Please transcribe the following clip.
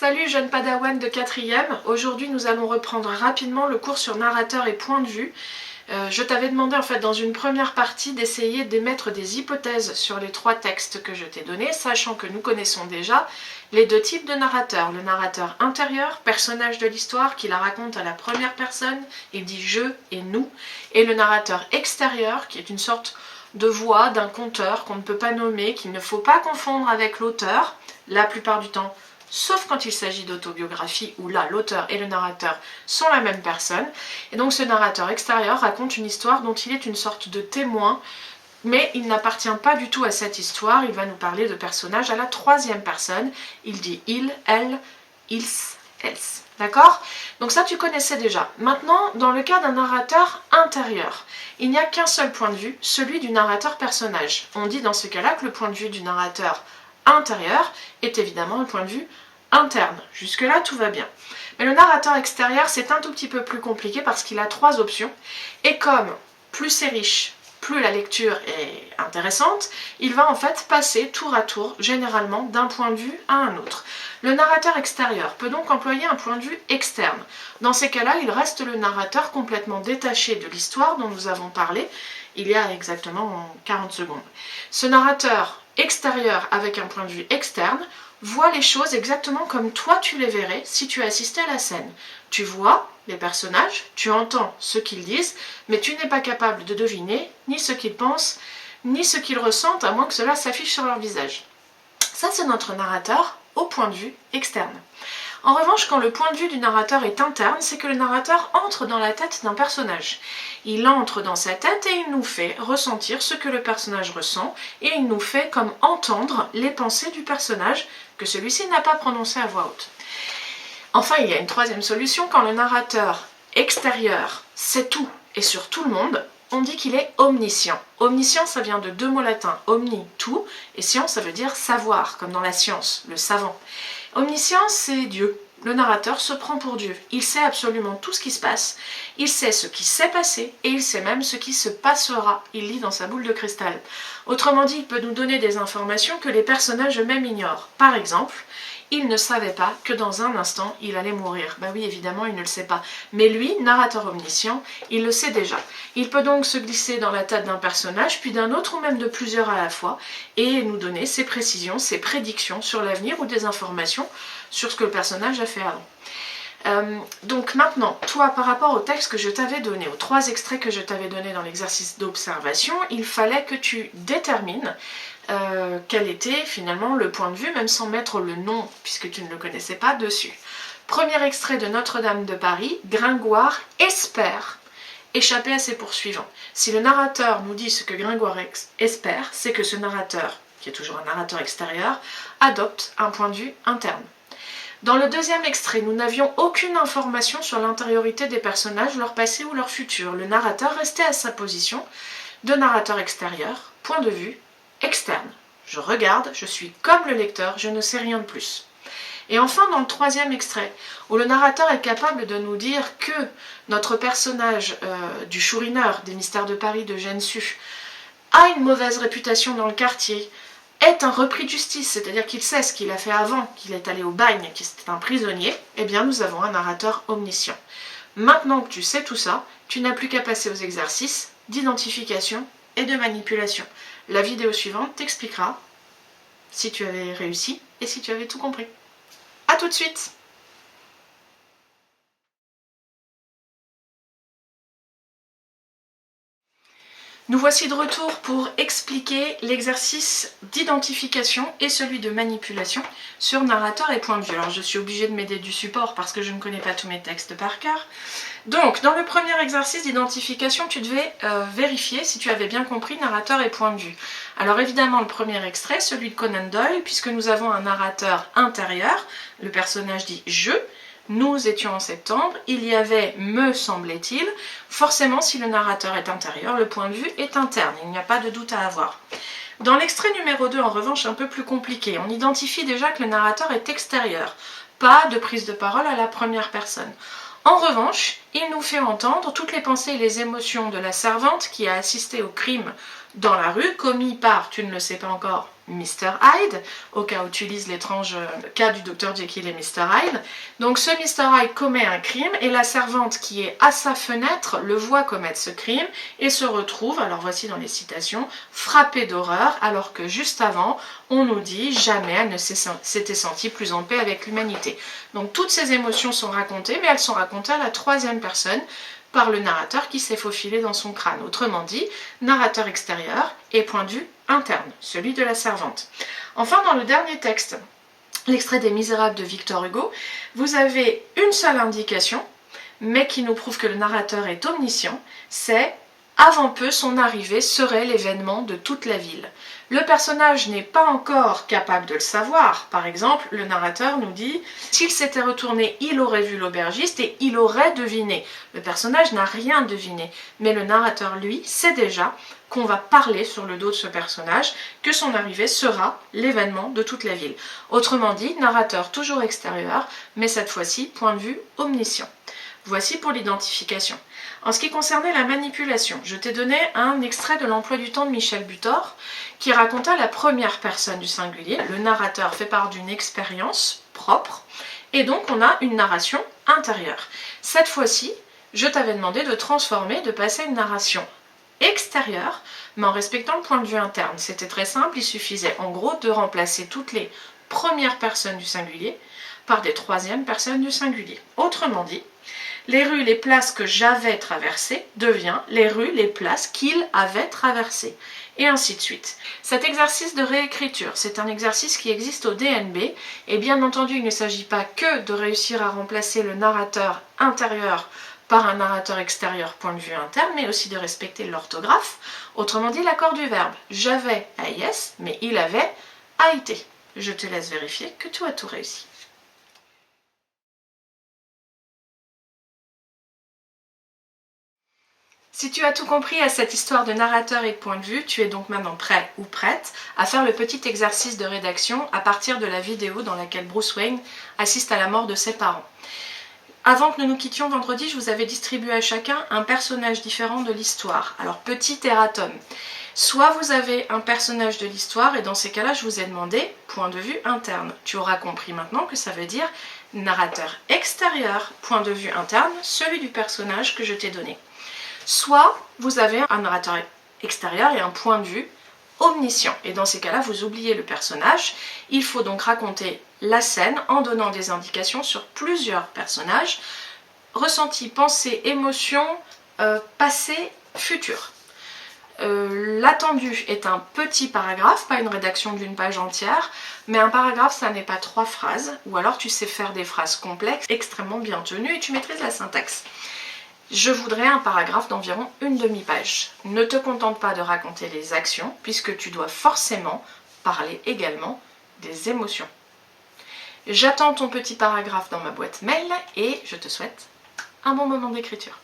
Salut jeune padawan de 4e, aujourd'hui nous allons reprendre rapidement le cours sur narrateur et point de vue. Je t'avais demandé en fait dans une première partie d'essayer d'émettre des hypothèses sur les 3 textes que je t'ai donnés, sachant que nous connaissons déjà les 2 types de narrateurs. Le narrateur intérieur, personnage de l'histoire qui la raconte à la première personne, il dit je et nous, et le narrateur extérieur qui est une sorte de voix d'un conteur qu'on ne peut pas nommer, qu'il ne faut pas confondre avec l'auteur, la plupart du temps. Sauf quand il s'agit d'autobiographie où là l'auteur et le narrateur sont la même personne. Et donc ce narrateur extérieur raconte une histoire dont il est une sorte de témoin, mais il n'appartient pas du tout à cette histoire. Il va nous parler de personnages à la 3e personne. Il dit il, elle, ils, elles. D'accord? Donc ça tu connaissais déjà. Maintenant, dans le cas d'un narrateur intérieur, il n'y a qu'un seul point de vue, celui du narrateur personnage. On dit dans ce cas-là que le point de vue du narrateur intérieur est évidemment un point de vue interne. Jusque-là, tout va bien. Mais le narrateur extérieur, c'est un tout petit peu plus compliqué parce qu'il a 3 options. Et comme plus c'est riche, plus la lecture est intéressante, il va en fait passer tour à tour, généralement, d'un point de vue à un autre. Le narrateur extérieur peut donc employer un point de vue externe. Dans ces cas-là, il reste le narrateur complètement détaché de l'histoire dont nous avons parlé il y a exactement 40 secondes. Ce narrateur extérieur avec un point de vue externe voit les choses exactement comme toi tu les verrais si tu assistais à la scène. Tu vois les personnages, tu entends ce qu'ils disent, mais tu n'es pas capable de deviner ni ce qu'ils pensent, ni ce qu'ils ressentent, à moins que cela s'affiche sur leur visage. Ça, c'est notre narrateur au point de vue externe. En revanche, quand le point de vue du narrateur est interne, c'est que le narrateur entre dans la tête d'un personnage. Il entre dans sa tête et il nous fait ressentir ce que le personnage ressent et il nous fait comme entendre les pensées du personnage que celui-ci n'a pas prononcées à voix haute. Enfin, il y a une 3e solution, quand le narrateur extérieur sait tout et sur tout le monde, on dit qu'il est omniscient. Omniscient, ça vient de 2 mots latins, omni, tout, et science, ça veut dire savoir, comme dans la science, le savant. Omniscience, c'est Dieu. Le narrateur se prend pour Dieu. Il sait absolument tout ce qui se passe, il sait ce qui s'est passé et il sait même ce qui se passera. Il lit dans sa boule de cristal. Autrement dit, il peut nous donner des informations que les personnages eux-mêmes ignorent. Par exemple, il ne savait pas que dans un instant, il allait mourir. Bah oui, évidemment, il ne le sait pas. Mais lui, narrateur omniscient, il le sait déjà. Il peut donc se glisser dans la tête d'un personnage, puis d'un autre ou même de plusieurs à la fois, et nous donner ses précisions, ses prédictions sur l'avenir ou des informations sur ce que le personnage a fait avant. Donc maintenant, toi, par rapport au texte que je t'avais donné, aux 3 extraits que je t'avais donnés dans l'exercice d'observation, il fallait que tu détermines quel était finalement le point de vue, même sans mettre le nom, puisque tu ne le connaissais pas, dessus. Premier extrait de Notre-Dame de Paris, Gringoire espère échapper à ses poursuivants. Si le narrateur nous dit ce que Gringoire espère, c'est que ce narrateur, qui est toujours un narrateur extérieur, adopte un point de vue interne. Dans le 2e extrait, nous n'avions aucune information sur l'intériorité des personnages, leur passé ou leur futur. Le narrateur restait à sa position de narrateur extérieur, point de vue externe. Je regarde, je suis comme le lecteur, je ne sais rien de plus. Et enfin, dans le 3e extrait, où le narrateur est capable de nous dire que notre personnage du chourineur des Mystères de Paris de Gensu a une mauvaise réputation dans le quartier, est un repris de justice, c'est-à-dire qu'il sait ce qu'il a fait avant, qu'il est allé au bagne, qu'il est un prisonnier, eh bien nous avons un narrateur omniscient. Maintenant que tu sais tout ça, tu n'as plus qu'à passer aux exercices d'identification et de manipulation. La vidéo suivante t'expliquera si tu avais réussi et si tu avais tout compris. A tout de suite! Nous voici de retour pour expliquer l'exercice d'identification et celui de manipulation sur narrateur et point de vue. Alors je suis obligée de m'aider du support parce que je ne connais pas tous mes textes par cœur. Donc dans le premier exercice d'identification, tu devais vérifier si tu avais bien compris narrateur et point de vue. Alors évidemment le premier extrait, celui de Conan Doyle, puisque nous avons un narrateur intérieur, le personnage dit « je ». Nous étions en septembre, il y avait, me semblait-il, forcément si le narrateur est intérieur, le point de vue est interne, il n'y a pas de doute à avoir. Dans l'extrait numéro 2, en revanche, un peu plus compliqué, on identifie déjà que le narrateur est extérieur, pas de prise de parole à la première personne. En revanche, Il nous fait entendre toutes les pensées et les émotions de la servante qui a assisté au crime dans la rue, commis par, tu ne le sais pas encore, Mr. Hyde, au cas où tu lises l'étrange cas du Dr. Jekyll et Mr. Hyde. Donc ce Mr. Hyde commet un crime et la servante qui est à sa fenêtre le voit commettre ce crime et se retrouve, alors voici dans les citations, frappée d'horreur alors que juste avant, on nous dit jamais elle ne s'était sentie plus en paix avec l'humanité. Donc toutes ces émotions sont racontées, mais elles sont racontées à la troisième personne, par le narrateur qui s'est faufilé dans son crâne. Autrement dit, narrateur extérieur et point de vue interne, celui de la servante. Enfin, dans le dernier texte, l'extrait des Misérables de Victor Hugo, vous avez une seule indication, mais qui nous prouve que le narrateur est omniscient, c'est « Avant peu, son arrivée serait l'événement de toute la ville ». Le personnage n'est pas encore capable de le savoir. Par exemple, le narrateur nous dit « S'il s'était retourné, il aurait vu l'aubergiste et il aurait deviné ». Le personnage n'a rien deviné, mais le narrateur, lui, sait déjà qu'on va parler sur le dos de ce personnage, que son arrivée sera l'événement de toute la ville. Autrement dit, narrateur toujours extérieur, mais cette fois-ci, point de vue omniscient. Voici pour l'identification. En ce qui concernait la manipulation, je t'ai donné un extrait de l'emploi du temps de Michel Butor qui raconta la première personne du singulier. Le narrateur fait part d'une expérience propre et donc on a une narration intérieure. Cette fois-ci, je t'avais demandé de transformer, de passer une narration extérieure, mais en respectant le point de vue interne. C'était très simple, il suffisait en gros de remplacer toutes les premières personnes du singulier par des troisièmes personnes du singulier. Autrement dit, les rues, les places que j'avais traversées devient les rues, les places qu'il avait traversées. Et ainsi de suite. Cet exercice de réécriture, c'est un exercice qui existe au DNB. Et bien entendu, il ne s'agit pas que de réussir à remplacer le narrateur intérieur par un narrateur extérieur point de vue interne, mais aussi de respecter l'orthographe. Autrement dit, l'accord du verbe. J'avais AIS, mais il avait AIT. Je te laisse vérifier que tu as tout réussi. Si tu as tout compris à cette histoire de narrateur et de point de vue, tu es donc maintenant prêt ou prête à faire le petit exercice de rédaction à partir de la vidéo dans laquelle Bruce Wayne assiste à la mort de ses parents. Avant que nous nous quittions vendredi, je vous avais distribué à chacun un personnage différent de l'histoire. Alors petit erratum. Soit vous avez un personnage de l'histoire et dans ces cas-là, je vous ai demandé point de vue interne. Tu auras compris maintenant que ça veut dire narrateur extérieur, point de vue interne, celui du personnage que je t'ai donné. Soit vous avez un narrateur extérieur et un point de vue omniscient. Et dans ces cas-là, vous oubliez le personnage. Il faut donc raconter la scène en donnant des indications sur plusieurs personnages, ressentis, pensées, émotions, passé, futur. L'attendu est un petit paragraphe, pas une rédaction d'une page entière, mais un paragraphe, ça n'est pas 3 phrases, ou alors tu sais faire des phrases complexes, extrêmement bien tenues, et tu maîtrises la syntaxe. Je voudrais un paragraphe d'environ une demi-page. Ne te contente pas de raconter les actions, puisque tu dois forcément parler également des émotions. J'attends ton petit paragraphe dans ma boîte mail et je te souhaite un bon moment d'écriture.